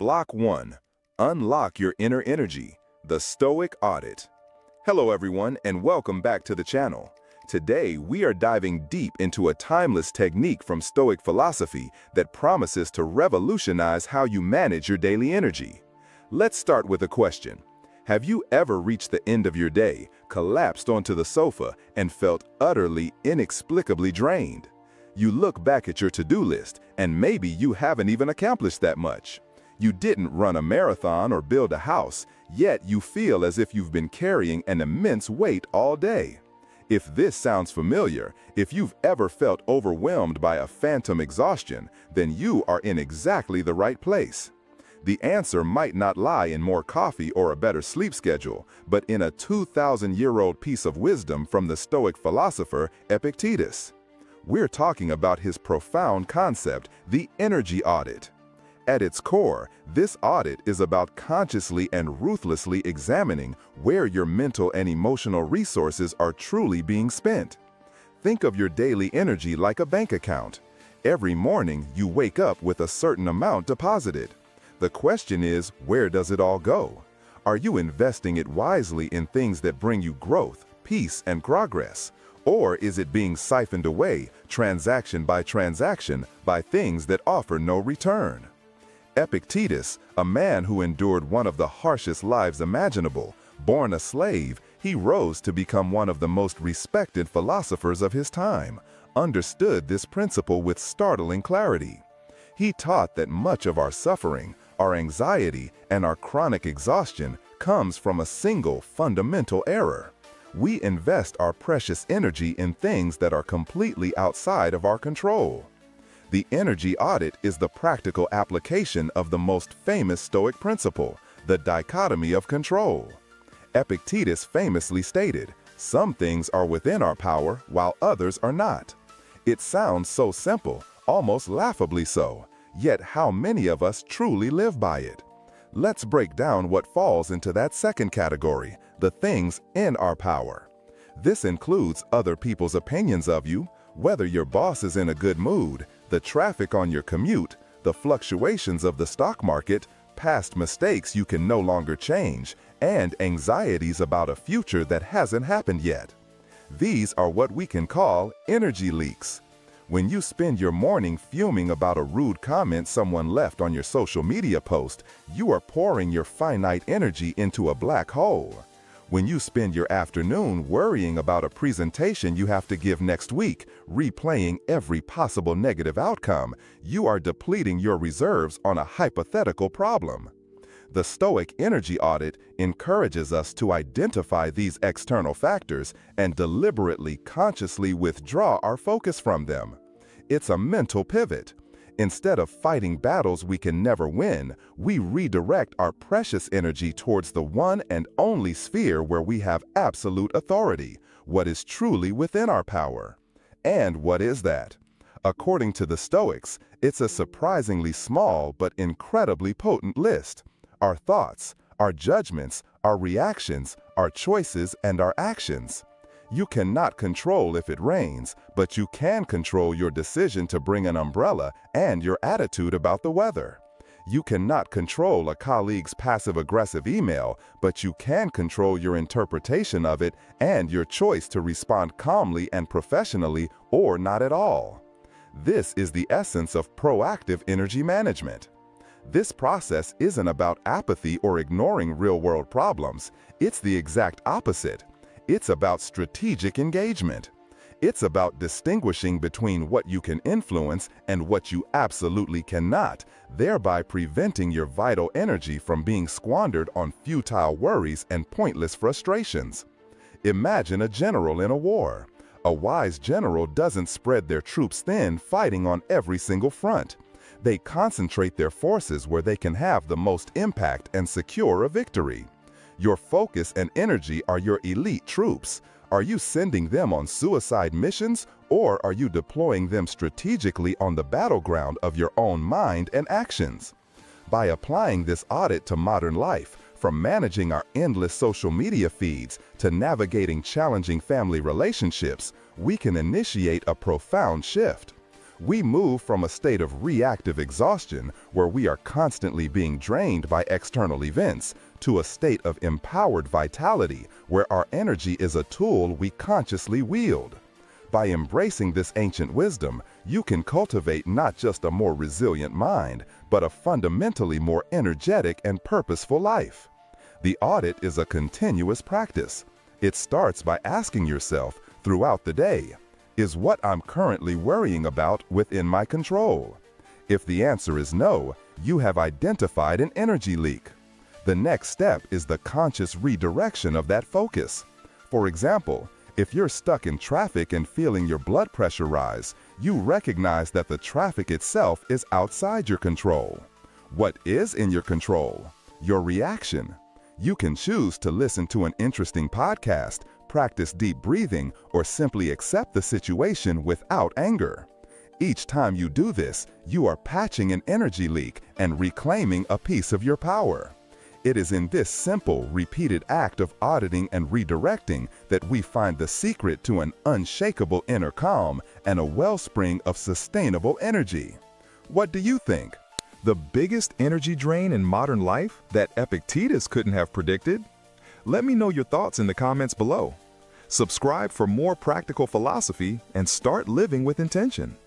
Block 1. Unlock your inner energy, the Stoic Audit. Hello everyone and welcome back to the channel. Today we are diving deep into a timeless technique from Stoic philosophy that promises to revolutionize how you manage your daily energy. Let's start with a question. Have you ever reached the end of your day, collapsed onto the sofa, and felt utterly, inexplicably drained? You look back at your to-do list, and maybe you haven't even accomplished that much. You didn't run a marathon or build a house, yet you feel as if you've been carrying an immense weight all day. If this sounds familiar, if you've ever felt overwhelmed by a phantom exhaustion, then you are in exactly the right place. The answer might not lie in more coffee or a better sleep schedule, but in a 2,000-year-old piece of wisdom from the Stoic philosopher Epictetus. We're talking about his profound concept, the energy audit. At its core, this audit is about consciously and ruthlessly examining where your mental and emotional resources are truly being spent. Think of your daily energy like a bank account. Every morning, you wake up with a certain amount deposited. The question is, where does it all go? Are you investing it wisely in things that bring you growth, peace, and progress? Or is it being siphoned away, transaction by transaction, by things that offer no return? Epictetus, a man who endured one of the harshest lives imaginable, born a slave, he rose to become one of the most respected philosophers of his time, understood this principle with startling clarity. He taught that much of our suffering, our anxiety, and our chronic exhaustion comes from a single fundamental error. We invest our precious energy in things that are completely outside of our control. The energy audit is the practical application of the most famous Stoic principle, the dichotomy of control. Epictetus famously stated, "Some things are within our power, while others are not." It sounds so simple, almost laughably so, yet how many of us truly live by it? Let's break down what falls into that second category, the things in our power. This includes other people's opinions of you, whether your boss is in a good mood, the traffic on your commute, the fluctuations of the stock market, past mistakes you can no longer change, and anxieties about a future that hasn't happened yet. These are what we can call energy leaks. When you spend your morning fuming about a rude comment someone left on your social media post, you are pouring your finite energy into a black hole. When you spend your afternoon worrying about a presentation you have to give next week, replaying every possible negative outcome, you are depleting your reserves on a hypothetical problem. The Stoic energy audit encourages us to identify these external factors and deliberately, consciously withdraw our focus from them. It's a mental pivot. Instead of fighting battles we can never win, we redirect our precious energy towards the one and only sphere where we have absolute authority, what is truly within our power. And what is that? According to the Stoics, it's a surprisingly small but incredibly potent list. Our thoughts, our judgments, our reactions, our choices, and our actions. You cannot control if it rains, but you can control your decision to bring an umbrella and your attitude about the weather. You cannot control a colleague's passive-aggressive email, but you can control your interpretation of it and your choice to respond calmly and professionally or not at all. This is the essence of proactive energy management. This process isn't about apathy or ignoring real-world problems. It's the exact opposite. It's about strategic engagement. It's about distinguishing between what you can influence and what you absolutely cannot, thereby preventing your vital energy from being squandered on futile worries and pointless frustrations. Imagine a general in a war. A wise general doesn't spread their troops thin, fighting on every single front. They concentrate their forces where they can have the most impact and secure a victory. Your focus and energy are your elite troops. Are you sending them on suicide missions, or are you deploying them strategically on the battleground of your own mind and actions? By applying this audit to modern life, from managing our endless social media feeds to navigating challenging family relationships, we can initiate a profound shift. We move from a state of reactive exhaustion, where we are constantly being drained by external events, to a state of empowered vitality, where our energy is a tool we consciously wield. By embracing this ancient wisdom, you can cultivate not just a more resilient mind, but a fundamentally more energetic and purposeful life. The audit is a continuous practice. It starts by asking yourself throughout the day, is what I'm currently worrying about within my control? If the answer is no, you have identified an energy leak. The next step is the conscious redirection of that focus. For example, if you're stuck in traffic and feeling your blood pressure rise, you recognize that the traffic itself is outside your control. What is in your control? Your reaction. You can choose to listen to an interesting podcast, practice deep breathing, or simply accept the situation without anger. Each time you do this, you are patching an energy leak and reclaiming a piece of your power. It is in this simple, repeated act of auditing and redirecting that we find the secret to an unshakable inner calm and a wellspring of sustainable energy. What do you think? The biggest energy drain in modern life that Epictetus couldn't have predicted? Let me know your thoughts in the comments below. Subscribe for more practical philosophy and start living with intention.